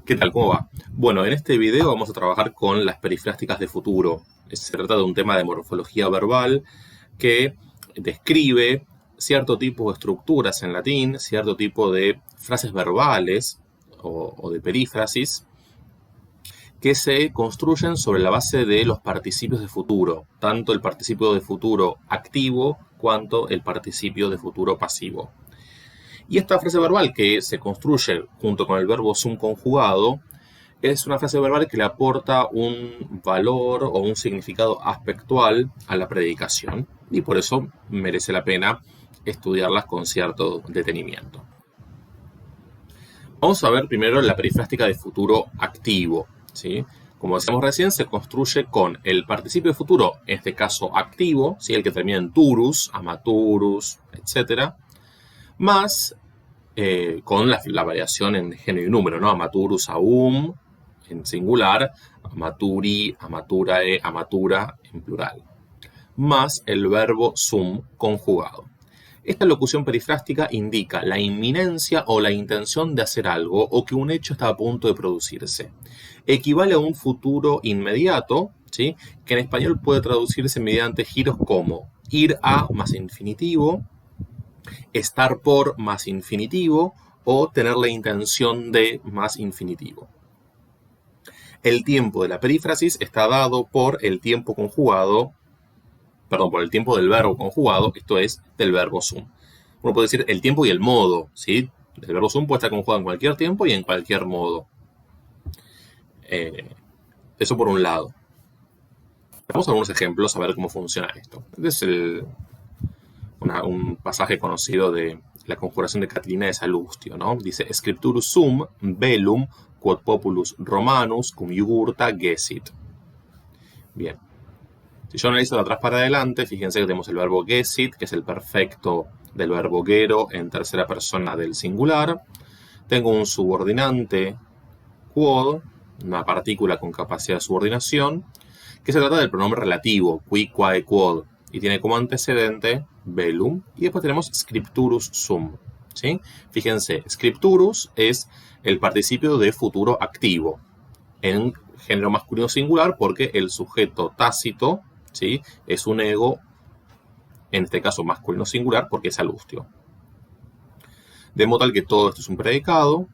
¿Qué tal? ¿Cómo va? Bueno, en este video vamos a trabajar con las perifrásticas de futuro. Se trata de un tema de morfología verbal que describe cierto tipo de estructuras en latín, cierto tipo de frases verbales o de perífrasis que se construyen sobre la base de los participios de futuro, tanto el participio de futuro activo cuanto el participio de futuro pasivo. Y esta frase verbal que se construye junto con el verbo sum conjugado es una frase verbal que le aporta un valor o un significado aspectual a la predicación y por eso merece la pena estudiarlas con cierto detenimiento. Vamos a ver primero la perifrástica de futuro activo, ¿sí? Como decíamos recién, se construye con el participio de futuro, en este caso activo, ¿sí? El que termina en turus, amaturus, etc., más con la variación en género y número, ¿no? Amaturus, aum, en singular, amaturi, amaturae, amatura, en plural, más el verbo sum conjugado. Esta locución perifrástica indica la inminencia o la intención de hacer algo o que un hecho está a punto de producirse. Equivale a un futuro inmediato, ¿sí? Que en español puede traducirse mediante giros como ir a más infinitivo, estar por más infinitivo o tener la intención de más infinitivo. El tiempo de la perífrasis está dado por el tiempo conjugado, por el tiempo del verbo conjugado, esto es, del verbo sum. Uno puede decir el tiempo y el modo, ¿sí? El verbo sum puede estar conjugado en cualquier tiempo y en cualquier modo. Eso por un lado. Vamos a algunos ejemplos a ver cómo funciona esto. Este es un pasaje conocido de la conjuración de Catilina de Salustio, ¿no? Dice, scripturus sum velum quod populus romanus cum iugurta gessit. Bien. Si yo analizo de atrás para adelante, fíjense que tenemos el verbo gessit, que es el perfecto del verbo gero en tercera persona del singular. Tengo un subordinante quod, una partícula con capacidad de subordinación, que se trata del pronombre relativo, qui, quae, quod, y tiene como antecedente velum, y después tenemos scripturus sum, ¿sí? Fíjense, scripturus es el participio de futuro activo, en género masculino singular, porque el sujeto tácito, ¿sí? Es un ego, en este caso masculino singular, porque es Salustio. De modo tal que todo esto es un predicado.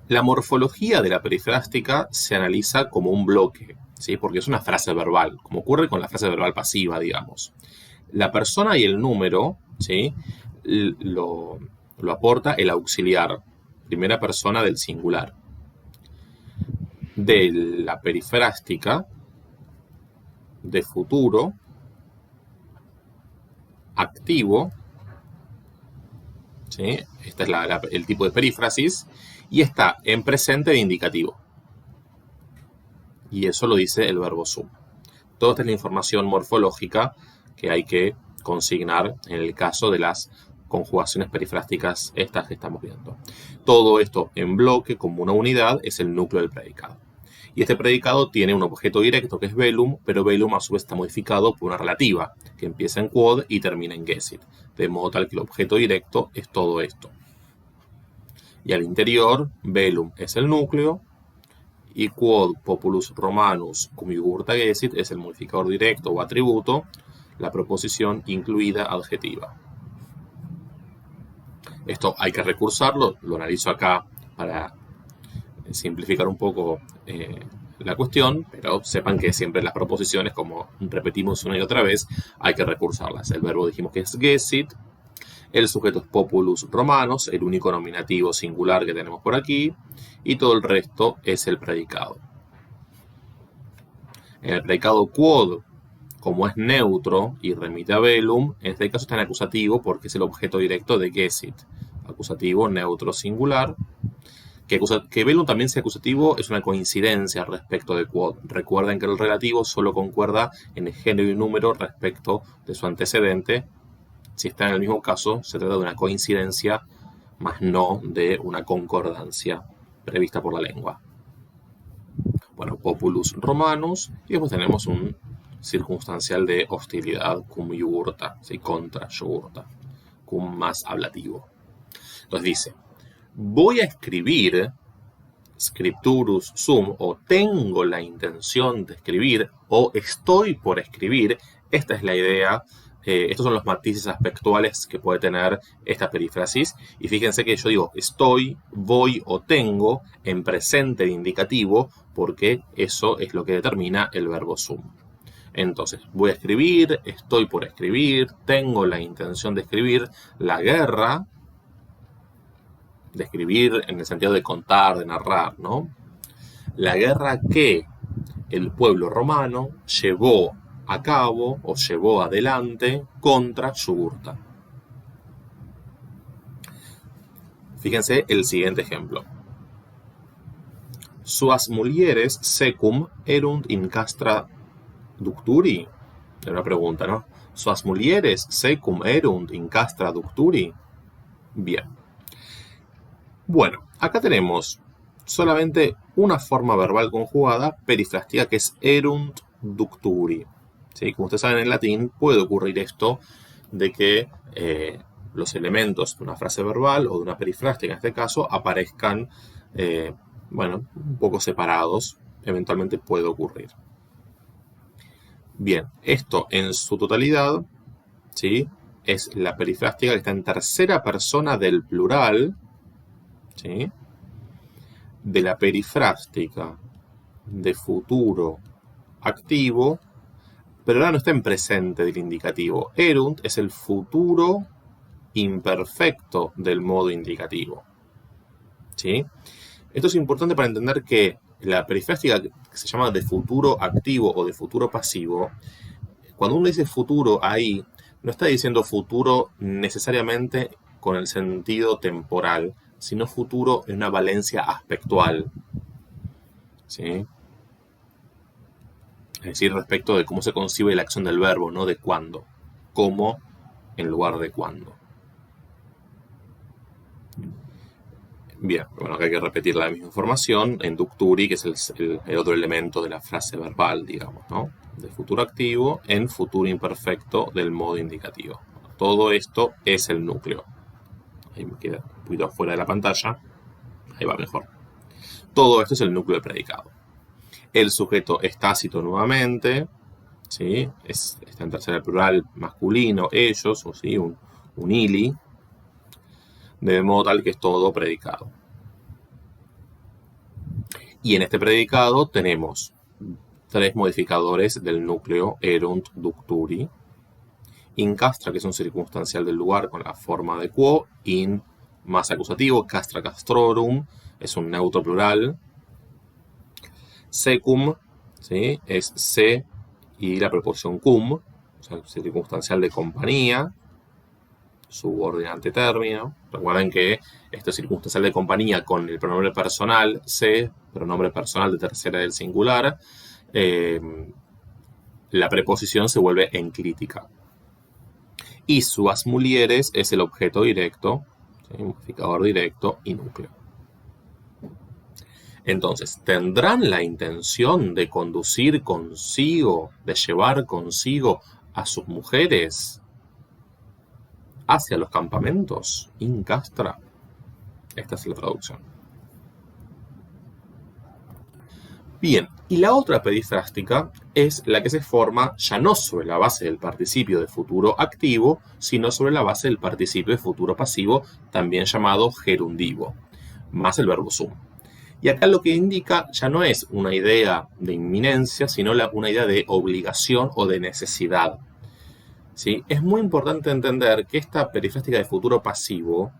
La morfología de la perifrástica se analiza como un bloque, ¿sí? Porque es una frase verbal, como ocurre con la frase verbal pasiva, digamos. La persona y el número, ¿sí? lo aporta el auxiliar, primera persona del singular. De la perifrástica de futuro activo, ¿sí? Este es el tipo de perífrasis, y está en presente de indicativo. Y eso lo dice el verbo sum. Toda esta es la información morfológica que hay que consignar en el caso de las conjugaciones perifrásticas estas que estamos viendo. Todo esto en bloque como una unidad es el núcleo del predicado. Y este predicado tiene un objeto directo que es velum, pero velum a su vez está modificado por una relativa que empieza en quod y termina en gessit, de modo tal que el objeto directo es todo esto. Y al interior, velum es el núcleo y quod populus romanus cum iugurta gessit es el modificador directo o atributo, la proposición incluida adjetiva. Esto hay que recursarlo, lo analizo acá para simplificar un poco la cuestión, pero sepan que siempre las proposiciones, como repetimos una y otra vez, hay que recursarlas. El verbo dijimos que es gessit, el sujeto es populus romanos, el único nominativo singular que tenemos por aquí, y todo el resto es el predicado. En el predicado quod, como es neutro y remite a velum, en este caso está en acusativo porque es el objeto directo de gessit. Acusativo, neutro, singular. Que velum también sea acusativo es una coincidencia respecto de quod. Recuerden que el relativo solo concuerda en el género y número respecto de su antecedente. Si está en el mismo caso, se trata de una coincidencia, más no de una concordancia prevista por la lengua. Bueno, populus romanus, y después tenemos un circunstancial de hostilidad, cum iugurta, ¿sí? Contra iugurta, cum más ablativo. Entonces dice, voy a escribir, scripturus sum, o tengo la intención de escribir, o estoy por escribir. Esta es la idea. Estos son los matices aspectuales que puede tener esta perífrasis. Y fíjense que yo digo estoy, voy o tengo en presente de indicativo, porque eso es lo que determina el verbo sum. Entonces, voy a escribir, estoy por escribir, tengo la intención de escribir, la guerra, de escribir en el sentido de contar, de narrar, ¿no? La guerra que el pueblo romano llevó a cabo o llevó adelante contra Yugurta. Fíjense el siguiente ejemplo. Suas mulieres secum erunt in castra ducturi. Es una pregunta, ¿no? Suas mulieres secum erunt in castra ducturi. Bien. Bueno, acá tenemos solamente una forma verbal conjugada perifrástica que es erunt ducturi. ¿Sí? Como ustedes saben, en latín puede ocurrir esto de que los elementos de una frase verbal o de una perifrástica, en este caso, aparezcan un poco separados. Eventualmente puede ocurrir. Bien, esto en su totalidad, ¿sí? Es la perifrástica que está en tercera persona del plural, ¿sí? De la perifrástica de futuro activo, pero ahora no está en presente del indicativo. Erunt es el futuro imperfecto del modo indicativo, ¿sí? Esto es importante para entender que la perifrástica que se llama de futuro activo o de futuro pasivo, cuando uno dice futuro ahí, no está diciendo futuro necesariamente con el sentido temporal, sino futuro en una valencia aspectual, ¿sí? Es decir, respecto de cómo se concibe la acción del verbo, no de cuándo. Cómo en lugar de cuándo. Bien, bueno, acá hay que repetir la misma información en ducturi, que es el otro elemento de la frase verbal, digamos, ¿no? De futuro activo en futuro imperfecto del modo indicativo. Todo esto es el núcleo. Ahí me queda un poquito afuera de la pantalla. Ahí va mejor. Todo esto es el núcleo del predicado. El sujeto es tácito nuevamente, ¿sí? Está en tercera plural masculino, ellos, o sí, un ili, de modo tal que es todo predicado. Y en este predicado tenemos tres modificadores del núcleo erunt ducturi. In castra, que es un circunstancial del lugar con la forma de quo. In más acusativo, castra castrorum, es un neutro plural. Secum, ¿sí? Es se y la preposición cum, o sea, circunstancial de compañía, subordinante término. Recuerden que este circunstancial de compañía con el pronombre personal, se, pronombre personal de tercera del singular, la preposición se vuelve enclítica. Y suas mulieres es el objeto directo, ¿sí? Modificador directo y núcleo. Entonces, ¿tendrán la intención de conducir consigo, de llevar consigo a sus mujeres hacia los campamentos? In castra. Esta es la traducción. Bien, y la otra perifrástica es la que se forma ya no sobre la base del participio de futuro activo, sino sobre la base del participio de futuro pasivo, también llamado gerundivo, más el verbo sum. Y acá lo que indica ya no es una idea de inminencia, sino una idea de obligación o de necesidad, ¿sí? Es muy importante entender que esta perifrástica de futuro pasivo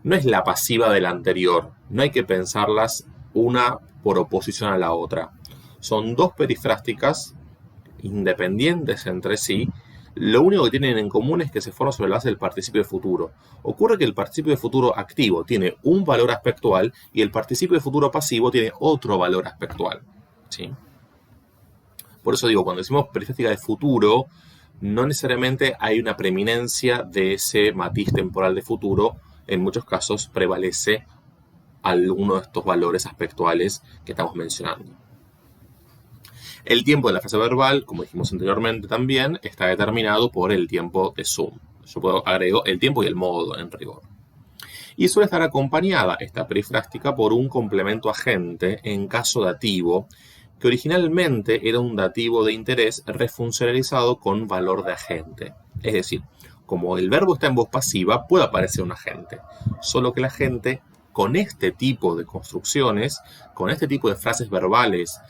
no es la pasiva de la anterior. No hay que pensarlas una por oposición a la otra. Son dos perifrásticas independientes entre sí. Lo único que tienen en común es que se forman sobre la base del participio de futuro. Ocurre que el participio de futuro activo tiene un valor aspectual y el participio de futuro pasivo tiene otro valor aspectual, ¿sí? Por eso digo, cuando decimos perifrástica de futuro, no necesariamente hay una preeminencia de ese matiz temporal de futuro. En muchos casos prevalece alguno de estos valores aspectuales que estamos mencionando. El tiempo de la frase verbal, como dijimos anteriormente también, está determinado por el tiempo de sum. Yo puedo agregar el tiempo y el modo en rigor. Y suele estar acompañada esta perifrástica por un complemento agente en caso dativo, que originalmente era un dativo de interés refuncionalizado con valor de agente. Es decir, como el verbo está en voz pasiva, puede aparecer un agente, solo que el agente, con este tipo de construcciones, con este tipo de frases verbales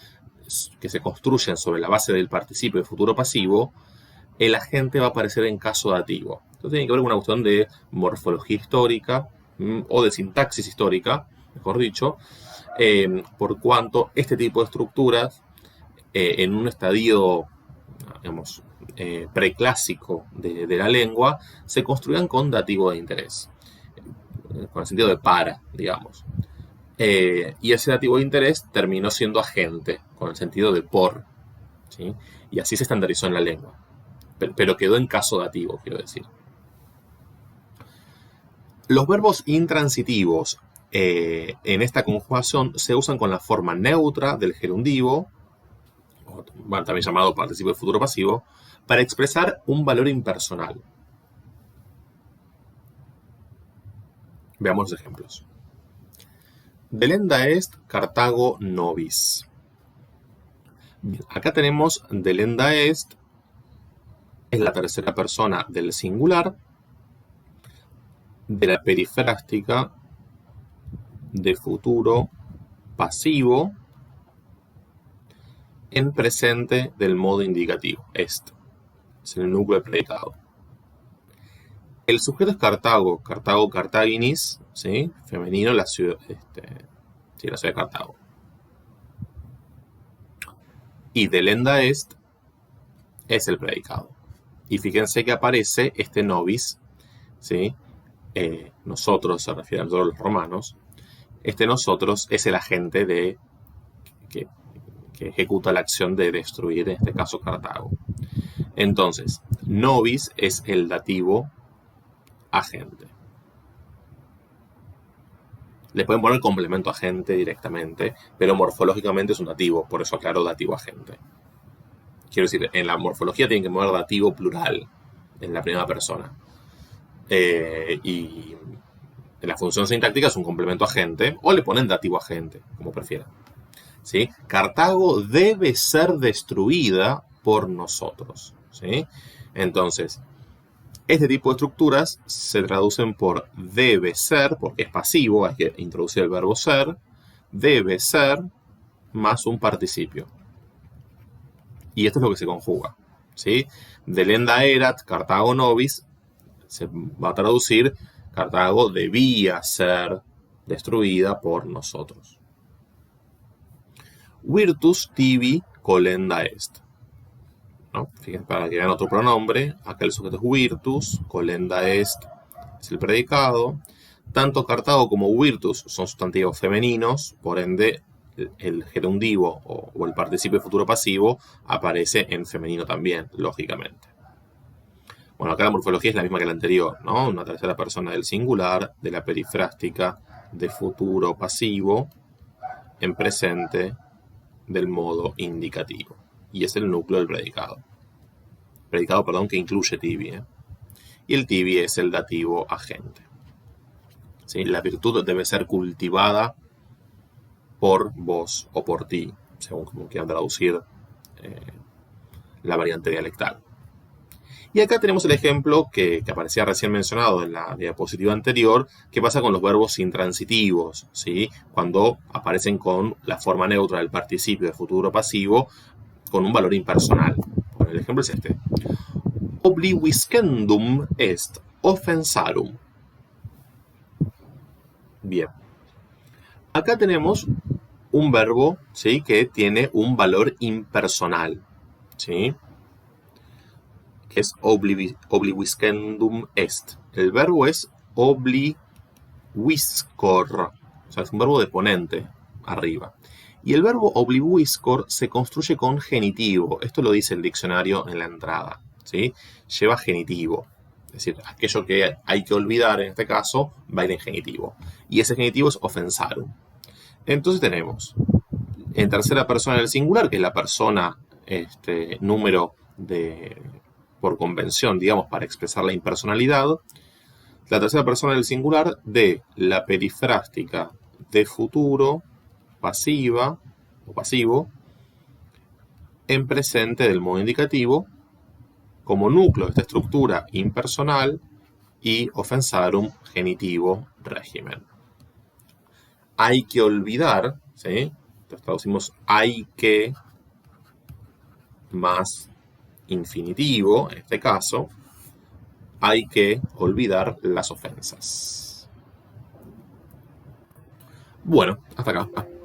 que se construyen sobre la base del participio de futuro pasivo, el agente va a aparecer en caso dativo. Esto tiene que ver con una cuestión de morfología histórica o de sintaxis histórica, mejor dicho, por cuanto este tipo de estructuras en un estadio, digamos, preclásico de la lengua, se construían con dativo de interés, con el sentido de para, digamos. Y ese dativo de interés terminó siendo agente, con el sentido de por, ¿sí? Y así se estandarizó en la lengua. Pero quedó en caso dativo, quiero decir. Los verbos intransitivos en esta conjugación se usan con la forma neutra del gerundivo, bueno, también llamado participio de futuro pasivo, para expresar un valor impersonal. Veamos los ejemplos. Delenda est Cartago nobis. Bien, acá tenemos delenda est, es la tercera persona del singular, de la perifrástica de futuro pasivo en presente del modo indicativo, est. Es el núcleo del predicado. El sujeto es Cartago, Cartago Cartaginis, ¿sí? Femenino, la ciudad, la ciudad de Cartago. Y delenda est es el predicado. Y fíjense que aparece este nobis, ¿sí? Nosotros, se refiere a nosotros los romanos. Este nosotros es el agente que ejecuta la acción de destruir, en este caso, Cartago. Entonces, nobis es el dativo agente. Le pueden poner complemento agente directamente, pero morfológicamente es un dativo, por eso aclaro dativo agente. Quiero decir, en la morfología tienen que poner dativo plural en la primera persona. Y en la función sintáctica es un complemento agente, o le ponen dativo agente, como prefieran. ¿Sí? Cartago debe ser destruida por nosotros, ¿sí? Entonces, este tipo de estructuras se traducen por debe ser, porque es pasivo, hay que introducir el verbo ser, debe ser más un participio. Y esto es lo que se conjuga, ¿sí? Delenda erat, Cartago nobis, se va a traducir Cartago debía ser destruida por nosotros. Virtus tibi colenda est. ¿No? Fíjense, para que vean otro pronombre, acá el sujeto es virtus, colenda est es el predicado. Tanto Cartago como virtus son sustantivos femeninos, por ende el gerundivo o el participio futuro pasivo aparece en femenino también, lógicamente. Bueno, acá la morfología es la misma que la anterior, ¿no? Una tercera persona del singular, de la perifrástica de futuro pasivo en presente del modo indicativo. Y es el núcleo del predicado. Predicado, perdón, que incluye tibi. Y el tibi es el dativo agente. ¿Sí? La virtud debe ser cultivada por vos o por ti, según como quieran traducir la variante dialectal. Y acá tenemos el ejemplo que aparecía recién mencionado en la diapositiva anterior, que pasa con los verbos intransitivos, ¿sí? Cuando aparecen con la forma neutra del participio de futuro pasivo con un valor impersonal. Bueno, el ejemplo es este. Obliviscendum est offensarum. Bien. Acá tenemos un verbo, ¿sí? Que tiene un valor impersonal, ¿sí? Que es obliviscendum est. El verbo es obliviscor, o sea, es un verbo de ponente, arriba. Y el verbo obliviscor se construye con genitivo. Esto lo dice el diccionario en la entrada, ¿sí? Lleva genitivo. Es decir, aquello que hay que olvidar en este caso va a ir en genitivo. Y ese genitivo es offensarum. Entonces tenemos en tercera persona del singular, que es la persona número por convención, digamos, para expresar la impersonalidad, la tercera persona del singular de la perifrástica de futuro pasiva o pasivo en presente del modo indicativo como núcleo de esta estructura impersonal y offensarum genitivo régimen. Hay que olvidar, ¿sí? Entonces traducimos hay que más infinitivo, en este caso, hay que olvidar las ofensas. Bueno, hasta acá.